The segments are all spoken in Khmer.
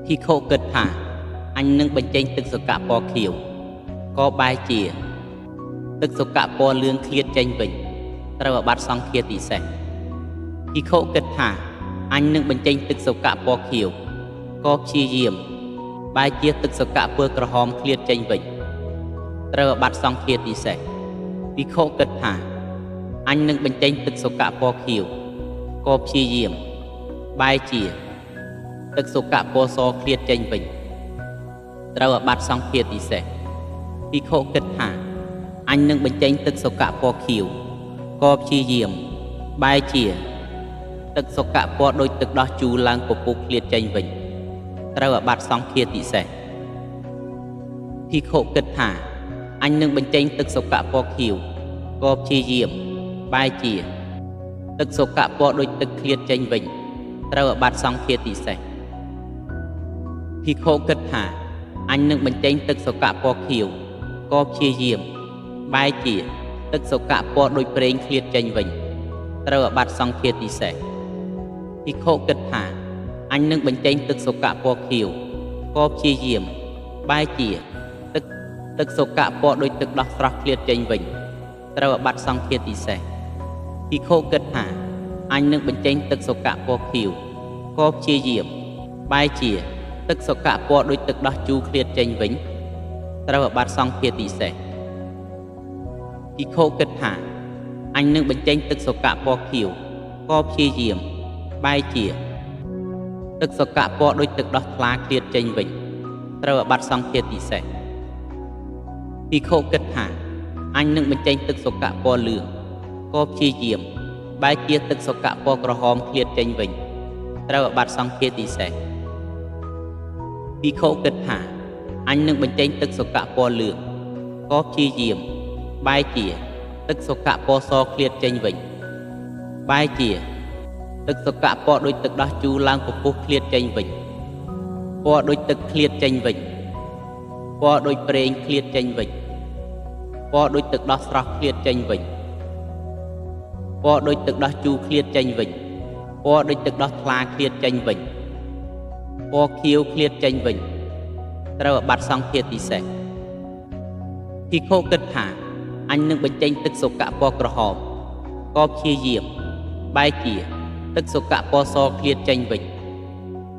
ភិក្ខុគិតថាអញនឹងបញ្ចេញទឹកសុកៈពណ៌ខៀវក៏បែរជាទឹកសុកៈពណ៌លឿងឃ្លាតចេញវិញត្រូវអាបត្តិសង្ឃាទិសេសភិក្ខុគិតថាអញនឹងបញ្ចេញទឹកសុកៈពណ៌ខៀវក៏ព្យាយាមបែរជាទឹកសុកៈពណ៌ក្រហមឃ្លាតចេញវិញត្រូវអាបត្តិសង្ឃាទិសេសភិក្ខុគិតថាអញនឹងបញ្ចេញទឹកសុកៈពណ៌ខៀវក៏ព្យាយាមបែរជាទឹកសុកៈពណ៌សឃ្លាតចេញវិញត្រូវអាបត្តិសង្ឃាទិសេសភិក្ខុគិតថាអញនឹងបញ្ចេញទឹកសុកៈពណ៌ខៀវក៏ព្យាយាមបែរជាទឹកសុកៈពណ៌ដូចទឹកដោះជូរឡើងពពុះឃ្លាតចេញវិញត្រូវអាបត្តិសង្ឃាទិសេសភិក្ខុគិតថាអញនឹងបញ្ចេញទឹកសុកៈពណ៌ខៀវក៏ព្យាយាមបែរជាទឹកសុកៈពណ៌ដូចទឹកឃ្លាតចេញវិញត្រូវអាបត្តិសង្ឃាទិសេសភិក្ខុគិតថាអញនឹងបញ្ចេញទឹកសុកៈពណ៌ខៀវក៏ព្យាយាមបែរជាទឹកសុកៈពណ៌ដូចប្រេងឃ្លាតចេញវិញត្រូវអាបត្តិសង្ឃាទិសេសភិក្ខុគិតថាអញនឹងបញ្ចេញទឹកសុកៈពណ៌ខៀវក៏ព្យាយាមបែរជាទឹកសុកៈពណ៌ដូចទឹកដោះស្រស់ឃ្លាតចេញវិញត្រូវអាបត្តិសង្ឃាទិសេសភិក្ខុគិតថាអញនឹងបញ្ចេញទឹកសុកៈពណ៌ខៀវក៏ព្យាយាមបែរជាទឹកសុកៈពណ៌ដូចទឹកដោះជូរឃ្លាតចេញវិញត្រូវអាបត្តិសង្ឃាទិសេសភិក្ខុគិតថាអញនឹងបញ្ចេញទឹកសុកៈពណ៌ខៀវក៏ព្យាយាមបែរជាទឹកសុកៈពណ៌ដូចទឹកដោះថ្លាឃ្លាតចេញវិញត្រូវអាបត្តិសង្ឃាទិសេសភិក្ខុគិតថាអញនឹងបញ្ចេញទឹកសុកៈពណ៌លឿងក៏ព្យាយាមបែរជាទឹកសុកៈពណ៌ក្រហមឃ្លាតចេញវិញត្រូវអាបត្តិសង្ឃាទិសេសភិក្ខុគិតថាអញនឹងបញ្ចេញទឹកសុកៈពណ៌លឿងក៏ព្យាយាមបែរជាទឹកសុកៈពណ៌សឃ្លាតចេញវិញបែរជាទឹកសុកៈពណ៌ដូចទឹកដោះជូរឡើងពពុះឃ្លាតចេញវិញពណ៌ដូចទឹកឃ្លាតចេញវិញពណ៌ដូចប្រេងឃ្លាតចេញវិញពណ៌ដូចទឹកដោះស្រស់ឃ្លាតចេញវិញពណ៌ដូចទឹកដោះជូរឃ្លាតចេញវិញពណ៌ដូចទឹកដោះថ្លាឃ្លាតចេញវិញពណ៌ខៀវឃ្លាតចេញវិញត្រូវអាបត្តិសង្ឃាទិសេសភិក្ខុគិតថាអញនឹងបញ្ចេញទឹកសុកៈពណ៌ក្រហមក៏ព្យាយាមបែរជាទឹកសុកៈពណ៌សឃ្លាតចេញវិញ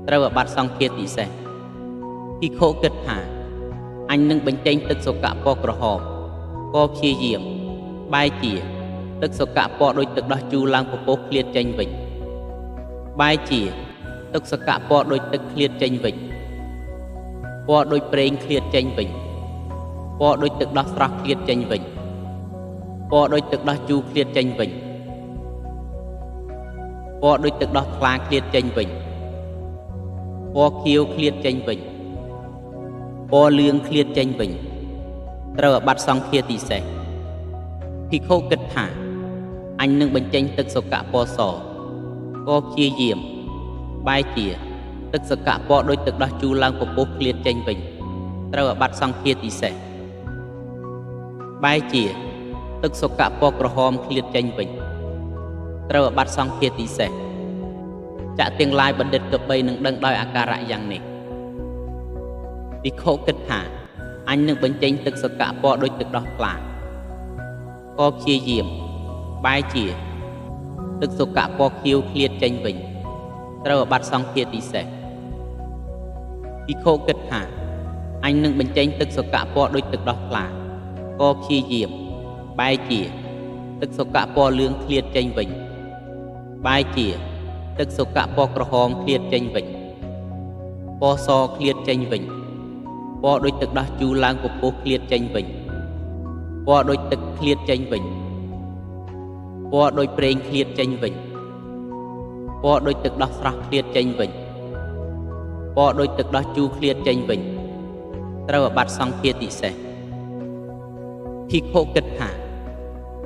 ត្រូវអាបត្តិសង្ឃាទិសេសភិក្ខុគិតថាអញនឹងបញ្ចេញទឹកសុកៈពណ៌ក្រហមក៏ព្យាយាមបែរជាទឹកសុកៈពណ៌ដូចទឹកដោះជូរឡើងពពុះឃ្លាតចេញវិញបែរជាទឹកសុកៈពណ៌ដូចទឹកឃ្លាតចេញវិញពណ៌ដូចប្រេងឃ្លាតចេញវិញពណ៌ដូចទឹកដោះស្រស់ឃ្លាតចេញវិញពណ៌ដូចទឹកដោះជូរឃ្លាតចេញវិញពណ៌ដូចទឹកដោះថ្លាឃ្លាតចេញវិញពណ៌ខៀវឃ្លាតចេញវិញពណ៌លឿងឃ្លាតចេញវិញត្រូវអាបត្តិសង្ឃាទិសេសភិក្ខុគិតថាអញនឹងបញ្ចេញទឹកសុកៈពណ៌សក៏ព្យាយាមបែរជាទឹកសុកៈពណ៌ដូចទឹកដោះជូរឡើងពពុះឃ្លាតចេញវិញត្រូវអាបត្តិសង្ឃាទិសេសបែរជាទឹកសុកៈពណ៌ក្រហមឃ្លាតចេញវិញត្រូវអាបត្តិសង្ឃាទិសេសចាក់ទាំងឡាយបណ្ឌិតកបីនឹងដឹងដោយអាការៈយ៉ាងនេះភិក្ខុគិតថាអញនឹងបញ្ចេញទឹកសុកៈពណ៌ដូចទឹកដោះថ្លាក៏ព្យាយាមបែរជាទឹកសុកៈពណ៌ខៀវឃ្លាតចេញវិញត្រូវអាបត្តិសង្ឃាទិសេសភិក្ខុគិតថាអញនឹងបញ្ចេញទឹកសុកៈពណ៌ដូចទឹកដោះថ្លាក៏ព្យាយាមបែរជាទឹកសុកៈពណ៌លឿងឃ្លាតចេញវិញបែរជាទឹកសុកៈពណ៌ក្រហមឃ្លាតចេញវិញពណ៌សឃ្លាតចេញវិញពណ៌ដូចទឹកដោះជូរឡើងពពុះឃ្លាតចេញវិញពណ៌ដូចទឹកឃ្លាតចេញវិញពណ៌ដូចប្រេងឃ្លាតចេញវិញពណ៌ដូចទឹកដោះស្រស់ឃ្លាតចេញវិញពណ៌ដូចទឹកដោះជូរឃ្លាតចេញវិញត្រូវអាបត្តិសង្ឃាទិសេសភិក្ខុគិតថា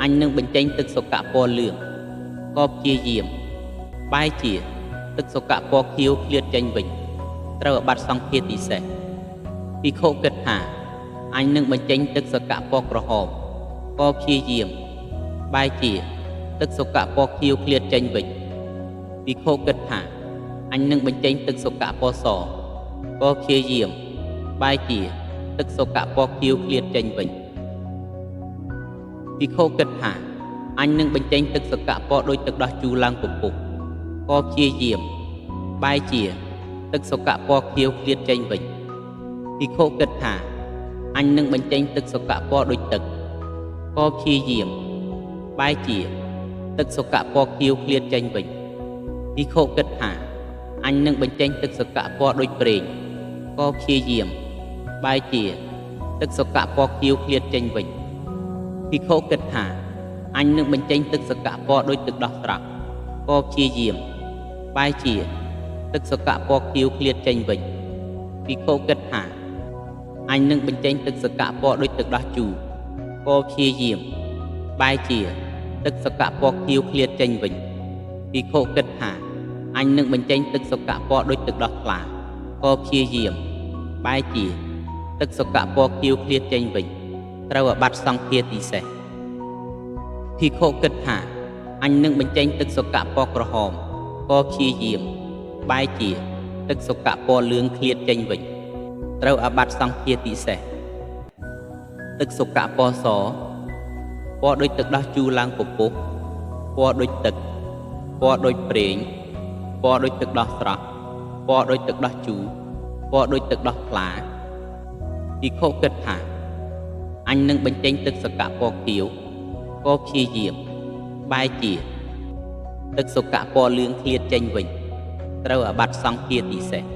អញនឹងបញ្ចេញទឹកសុកៈពណ៌លឿងក៏ព្យាយាមបែរជាទឹកសុកៈពណ៌ខៀវឃ្លាតចេញវិញត្រូវអាបត្តិសង្ឃាទិសេសភិក្ខុគិតថាអញនឹងបញ្ចេញទឹកសុកៈពណ៌ក្រហមក៏ព្យាយាមបែរជាទឹកសុកៈពណ៌ខៀវឃ្លាតចេញវិញភិក្ខុគិតថាអញនឹងបញ្ចេញទឹកសុកៈពណ៌ស ก็ព្យាយាមបែរជាទឹកសុកៈពណ៌ខៀវឃ្លាតចេញវិញភិក្ខុគិតថាអញនឹងបញ្ចេញទឹកសុកៈពណ៌ដូចទឹកដោះជូរឡើងពពុះក៏ព្យាយាមបែរជាទឹកសុកៈពណ៌ខៀវឃ្លាតចេញវិញភិក្ខុគិតថាអញនឹងបញ្ចេញទឹកសុកៈពណ៌ដូចទឹកក៏ព្យាយាមបែរជាទឹកសុកៈពណ៌ខៀវឃ្លាតចេញវិញភិក្ខុគិតថាអញនឹងបញ្ចេញទឹកសុកៈពណ៌ដូចប្រេងក៏ព្យាយាមបែរជាទឹកសុកៈពណ៌ខៀវឃ្លាតចេញវិញភិក្ខុគិតថាអញនឹងបញ្ចេញទឹកសុកៈពណ៌ដូចទឹកដោះស្រស់ក៏ព្យាយាមបែរជាទឹកសុកៈពណ៌ខៀវឃ្លាតចេញវិញភិក្ខុគិតថាអញនឹងបញ្ចេញទឹកសុកៈពណ៌ដូចទឹកដោះជូរក៏ព្យាយាមបែរជាទឹកសុកៈពណ៌ខៀវឃ្លាតចេញវិញភិក្ខុគិតថាអញនឹងបញ្ចេញទឹកសុកៈពណ៌ដូចទឹកដោះថ្លាក៏ព្យាយាមបែរជាទឹកសុកៈពណ៌ខៀវឃ្លាតចេញវិញត្រូវអាបត្តិសង្ឃាទីសេសភិក្ខុគិតថាអញនឹងបញ្ចេញទឹកសុកៈពណ៌ក្រហមក៏ព្យាយាមបែរជាទឹកសុកៈពណ៌លឿងឃ្លាតចេញវិញត្រូវអាបត្តិសង្ឃាទីសេសទឹកសុកៈពណ៌សពណ៌ដូចទឹកដោះជូរឡើងពពុះពណ៌ដូចទឹកពណ៌ដូចប្រេងពណ៌ដូចទឹកដោះស្រស់ពណ៌ដូចទឹកដោះជូរពណ៌ដូចទឹកដោះថ្លាភិក្ខុគិតថាអញនឹងបញ្ចេញទឹកសុកៈពណ៌ខៀវក៏ព្យាយាមបែរជាទឹកសុកៈពណ៌លឿងឃ្លាតចេញវិញត្រូវអាបត្តិសង្ឃាទីសេស